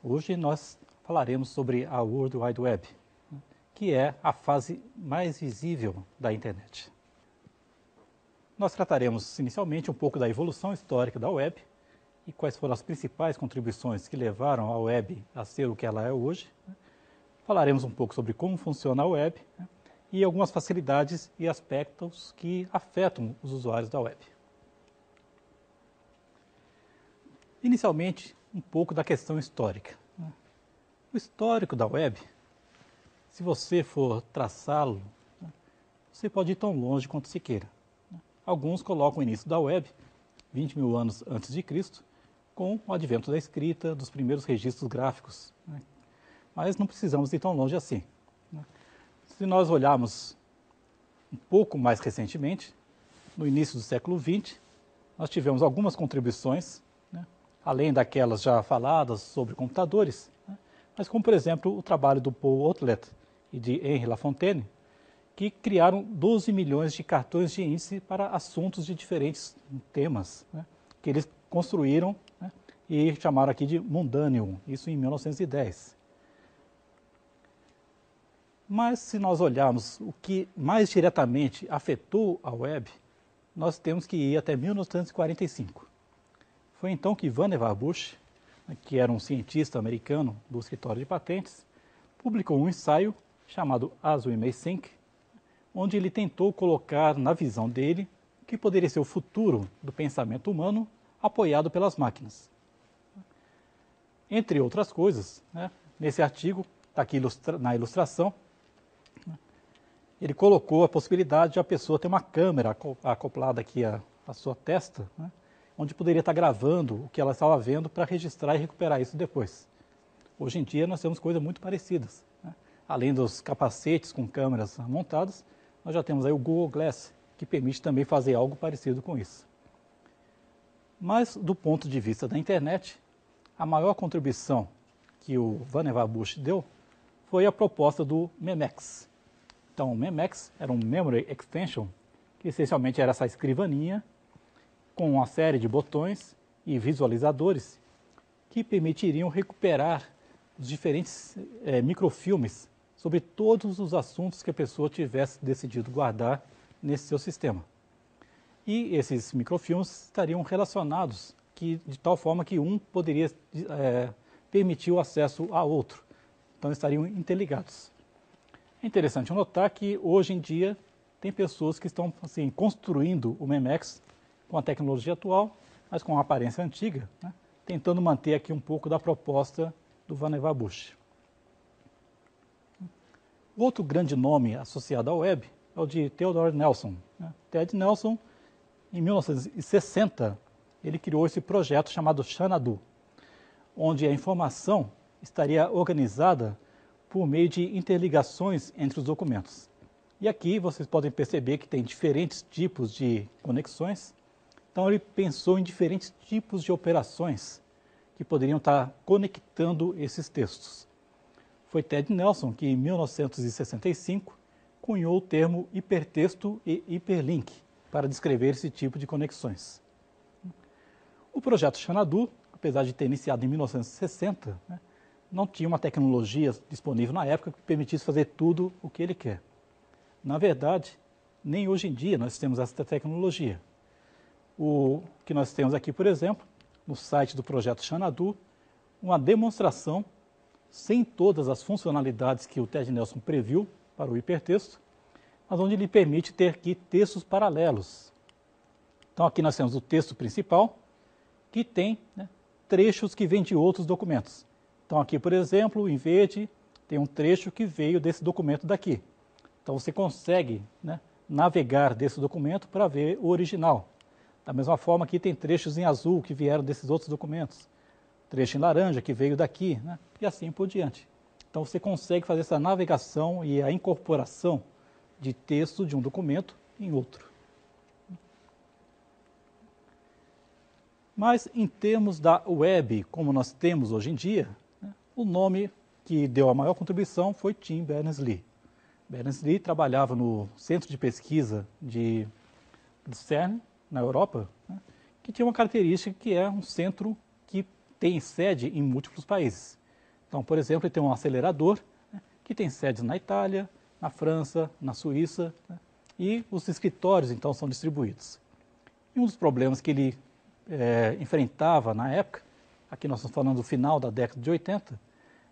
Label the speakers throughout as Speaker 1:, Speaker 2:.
Speaker 1: Hoje nós falaremos sobre a World Wide Web, que é a fase mais visível da internet. Nós trataremos inicialmente um pouco da evolução histórica da web e quais foram as principais contribuições que levaram a web a ser o que ela é hoje. Falaremos um pouco sobre como funciona a web e algumas facilidades e aspectos que afetam os usuários da web. Inicialmente, um pouco da questão histórica. O histórico da web, se você for traçá-lo, você pode ir tão longe quanto se queira. Alguns colocam o início da web, 20 mil anos antes de Cristo, com o advento da escrita, dos primeiros registros gráficos. Mas não precisamos ir tão longe assim. Se nós olharmos um pouco mais recentemente, no início do século XX, nós tivemos algumas contribuições, além daquelas já faladas sobre computadores, mas como, por exemplo, o trabalho do Paul Otlet e de Henri Lafontaine, que criaram 12 milhões de cartões de índice para assuntos de diferentes temas, que eles construíram e chamaram aqui de Mundanium, isso em 1910. Mas se nós olharmos o que mais diretamente afetou a web, nós temos que ir até 1945. Foi então que Vannevar Bush, que era um cientista americano do escritório de patentes, publicou um ensaio chamado As We May Think, onde ele tentou colocar na visão dele o que poderia ser o futuro do pensamento humano apoiado pelas máquinas. Entre outras coisas, nesse artigo, está aqui na ilustração, ele colocou a possibilidade de a pessoa ter uma câmera acoplada aqui à sua testa, onde poderia estar gravando o que ela estava vendo para registrar e recuperar isso depois. Hoje em dia nós temos coisas muito parecidas. Além dos capacetes com câmeras montadas, nós já temos aí o Google Glass, que permite também fazer algo parecido com isso. Mas, do ponto de vista da internet, a maior contribuição que o Vannevar Bush deu foi a proposta do Memex. Então, o Memex era um Memory Extension, que essencialmente era essa escrivaninha, com uma série de botões e visualizadores que permitiriam recuperar os diferentes microfilmes sobre todos os assuntos que a pessoa tivesse decidido guardar nesse seu sistema. E esses microfilmes estariam relacionados de tal forma que um poderia permitir o acesso a outro. Então estariam interligados. É interessante notar que hoje em dia tem pessoas que estão assim, construindo o Memex com a tecnologia atual, mas com a aparência antiga, tentando manter aqui um pouco da proposta do Vannevar Bush. Outro grande nome associado à web é o de Theodore Nelson. Ted Nelson, em 1960, ele criou esse projeto chamado Xanadu, onde a informação estaria organizada por meio de interligações entre os documentos. E aqui vocês podem perceber que tem diferentes tipos de conexões. Então ele pensou em diferentes tipos de operações que poderiam estar conectando esses textos. Foi Ted Nelson que, em 1965, cunhou o termo hipertexto e hiperlink para descrever esse tipo de conexões. O projeto Xanadu, apesar de ter iniciado em 1960, não tinha uma tecnologia disponível na época que permitisse fazer tudo o que ele quer. Na verdade, nem hoje em dia nós temos essa tecnologia. O que nós temos aqui, por exemplo, no site do projeto Xanadu, uma demonstração sem todas as funcionalidades que o Ted Nelson previu para o hipertexto, mas onde ele permite ter aqui textos paralelos. Então aqui nós temos o texto principal, que tem trechos que vêm de outros documentos. Então aqui, por exemplo, em verde, tem um trecho que veio desse documento daqui. Então você consegue navegar desse documento para ver o original. Da mesma forma, aqui tem trechos em azul que vieram desses outros documentos. Trecho em laranja que veio daqui, e assim por diante. Então você consegue fazer essa navegação e a incorporação de texto de um documento em outro. Mas em termos da web, como nós temos hoje em dia, o nome que deu a maior contribuição foi Tim Berners-Lee. Berners-Lee trabalhava no Centro de Pesquisa do CERN, na Europa, que tinha uma característica que é um centro que tem sede em múltiplos países. Então, por exemplo, ele tem um acelerador, né, que tem sedes na Itália, na França, na Suíça, né, e os escritórios, então, são distribuídos. E um dos problemas que ele enfrentava na época, aqui nós estamos falando do final da década de 80,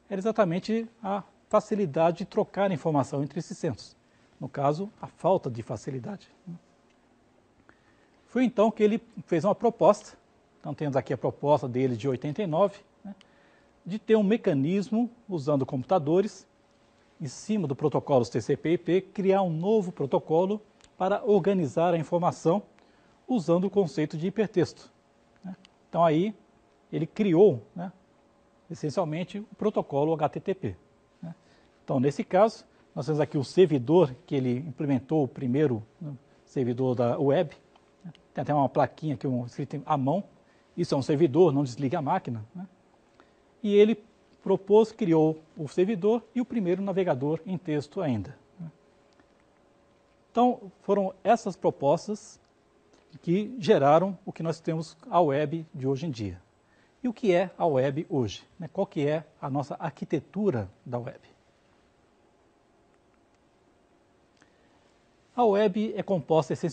Speaker 1: era exatamente a facilidade de trocar informação entre esses centros. No caso, a falta de facilidade. Foi então que ele fez uma proposta, então temos aqui a proposta dele de 89, né, de ter um mecanismo, usando computadores, em cima do protocolo TCP/IP, criar um novo protocolo para organizar a informação usando o conceito de hipertexto. Né? Então aí ele criou, né, essencialmente o protocolo HTTP. Né? Então nesse caso, nós temos aqui o servidor que ele implementou, o primeiro, né, servidor da web. Né? Tem até uma plaquinha aqui escrita à mão. Isso é um servidor, não desliga a máquina. Né? E ele criou o servidor e o primeiro navegador em texto ainda. Né? Então foram essas propostas que geraram o que nós temos a web de hoje em dia. E o que é a web hoje? Né? Qual que é a nossa arquitetura da web? A web é composta essencialmente